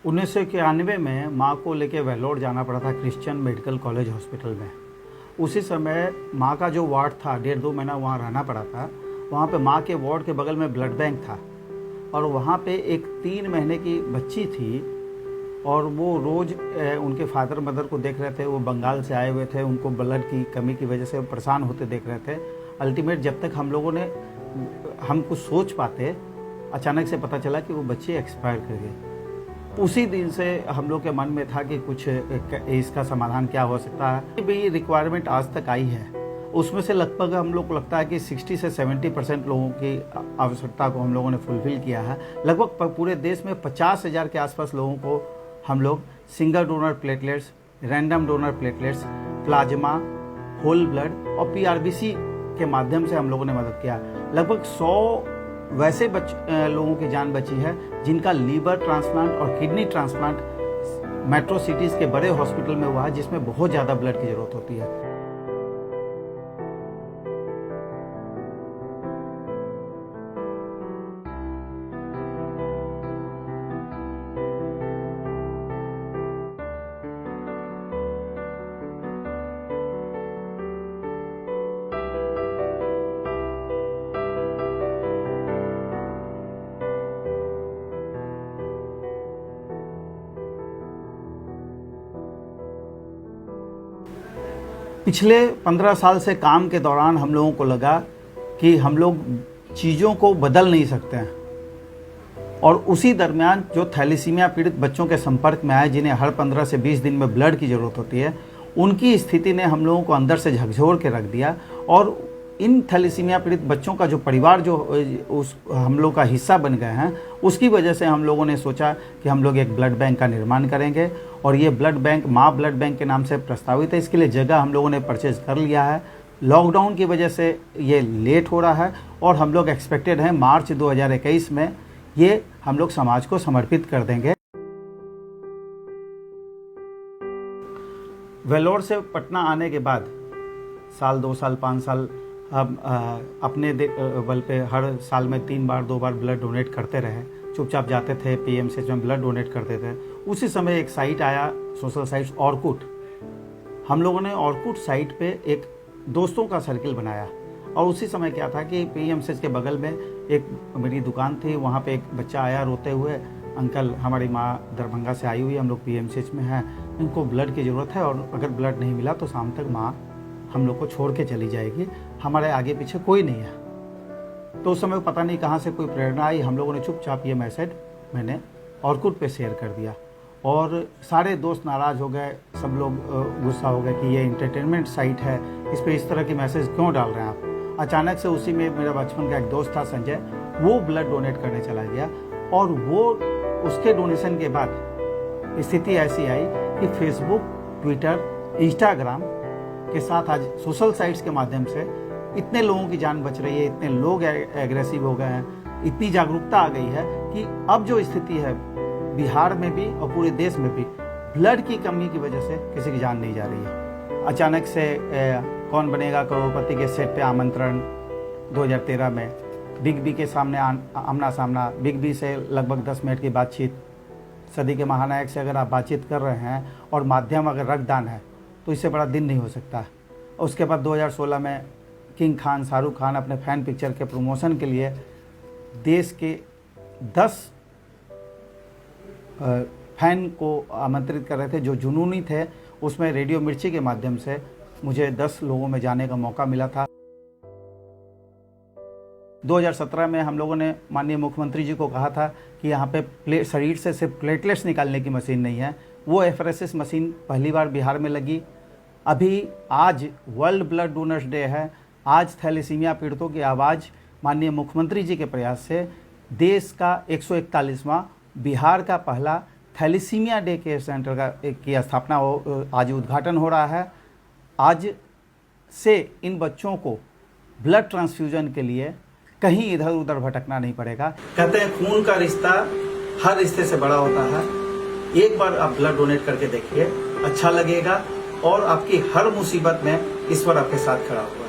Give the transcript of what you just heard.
1991 में माँ को लेके वेल्लोर जाना पड़ा था क्रिश्चियन मेडिकल कॉलेज हॉस्पिटल में। उसी समय माँ का जो वार्ड था 1.5-2 महीना वहाँ रहना पड़ा था। वहाँ पे माँ के वार्ड के बगल में ब्लड बैंक था और वहाँ पे एक 3 महीने की बच्ची थी और वो रोज़ उनके फादर मदर को देख रहे थे। वो बंगाल से आए हुए थे, उनको ब्लड की कमी की वजह से परेशान होते देख रहे थे। अल्टीमेट जब तक हम कुछ सोच पाते, अचानक से पता चला कि वो बच्ची एक्सपायर कर गई। उसी दिन से हम लोग के मन में था कि कुछ इसका समाधान क्या हो सकता है। भी रिक्वायरमेंट आज तक आई है, उसमें से लगभग हम लोग को लगता है कि 60 से 70% लोगों की आवश्यकता को हम लोगों ने फुलफिल किया है। लगभग पूरे देश में 50,000 के आसपास लोगों को हम लोग single donor platelets, random donor platelets, plasma, whole blood और PRBC के माध्यम से हम लोगों ने मदद किया। लगभग 100 वैसे लोगों की जान बची है जिनका लीवर ट्रांसप्लांट और किडनी ट्रांसप्लांट मेट्रो सिटीज़ के बड़े हॉस्पिटल में हुआ है, जिसमें बहुत ज़्यादा ब्लड की ज़रूरत होती है। पिछले 15 साल से काम के दौरान हम लोगों को लगा कि हम लोग चीज़ों को बदल नहीं सकते हैं और उसी दरमियान जो थैलेसीमिया पीड़ित बच्चों के संपर्क में आए, जिन्हें हर 15 से 20 दिन में ब्लड की ज़रूरत होती है, उनकी स्थिति ने हम लोगों को अंदर से झकझोर के रख दिया। और इन थैलेसीमिया पीड़ित बच्चों का जो परिवार जो उस हम लोग का हिस्सा बन गए हैं, उसकी वजह से हम लोगों ने सोचा कि हम लोग एक ब्लड बैंक का निर्माण करेंगे और ये ब्लड बैंक माँ ब्लड बैंक के नाम से प्रस्तावित है। इसके लिए जगह हम लोगों ने परचेज कर लिया है। लॉकडाउन की वजह से ये लेट हो रहा है और हम लोग एक्सपेक्टेड हैं मार्च 2021 में ये हम लोग समाज को समर्पित कर देंगे। वेल्लोर से पटना आने के बाद साल 2 साल 5 साल हम अपने बल पे हर साल में 3 बार 2 बार ब्लड डोनेट करते रहे। चुपचाप जाते थे PMCH में ब्लड डोनेट करते थे। उसी समय एक साइट आया, सोशल साइट्स ऑर्कुट। हम लोगों ने ऑर्कुट साइट पे एक दोस्तों का सर्किल बनाया और उसी समय क्या था कि PMCH के बगल में एक मेरी दुकान थी। वहाँ पे एक बच्चा आया रोते हुए, अंकल हमारी माँ दरभंगा से आई हुई, हम लोग PMCH में हैं, इनको ब्लड की ज़रूरत है और अगर ब्लड नहीं मिला तो शाम तक माँ हम लोग को छोड़ के चली जाएगी, हमारे आगे पीछे कोई नहीं है। तो उस समय पता नहीं कहाँ से कोई प्रेरणा आई, हम लोगों ने चुपचाप ये मैसेज मैंने ऑर्कुट पे शेयर कर दिया और सारे दोस्त नाराज़ हो गए। सब लोग गुस्सा हो गए कि ये एंटरटेनमेंट साइट है, इस पर इस तरह की मैसेज क्यों डाल रहे हैं आप। अचानक से उसी में मेरा बचपन का एक दोस्त था संजय, वो ब्लड डोनेट करने चला गया और वो उसके डोनेशन के बाद स्थिति ऐसी आई कि फेसबुक, ट्विटर, इंस्टाग्राम के साथ आज सोशल साइट्स के माध्यम से इतने लोगों की जान बच रही है, इतने लोग एग्रेसिव हो गए हैं, इतनी जागरूकता आ गई है कि अब जो स्थिति है बिहार में भी और पूरे देश में भी ब्लड की कमी की वजह से किसी की जान नहीं जा रही है। अचानक से कौन बनेगा करोड़पति के सेट पे आमंत्रण 2013 में, बिग बी के सामने आमना सामना, बिग बी से लगभग 10 मिनट की बातचीत। सदी के महानायक से अगर आप बातचीत कर रहे हैं और माध्यम अगर रक्तदान है तो इससे बड़ा दिन नहीं हो सकता। उसके बाद 2016 में किंग खान शाहरुख खान अपने फैन पिक्चर के प्रमोशन के लिए देश के 10 फैन को आमंत्रित कर रहे थे जो जुनूनी थे। उसमें रेडियो मिर्ची के माध्यम से मुझे 10 लोगों में जाने का मौका मिला था। 2017 में हम लोगों ने माननीय मुख्यमंत्री जी को कहा था कि यहाँ पे शरीर से सिर्फ प्लेटलेट्स निकालने की मशीन नहीं है, वो FRSS मशीन पहली बार बिहार में लगी। अभी आज वर्ल्ड ब्लड डोनर्स डे है। आज थैलेसीमिया पीड़ितों की आवाज़ माननीय मुख्यमंत्री जी के प्रयास से देश का 141वां बिहार का पहला थैलेसीमिया डे केयर सेंटर की स्थापना आज उद्घाटन हो रहा है। आज से इन बच्चों को ब्लड ट्रांसफ्यूजन के लिए कहीं इधर उधर भटकना नहीं पड़ेगा। कहते हैं खून का रिश्ता हर रिश्ते से बड़ा होता है। एक बार आप ब्लड डोनेट करके देखिए, अच्छा लगेगा और आपकी हर मुसीबत में ईश्वर आपके साथ खड़ा होगा।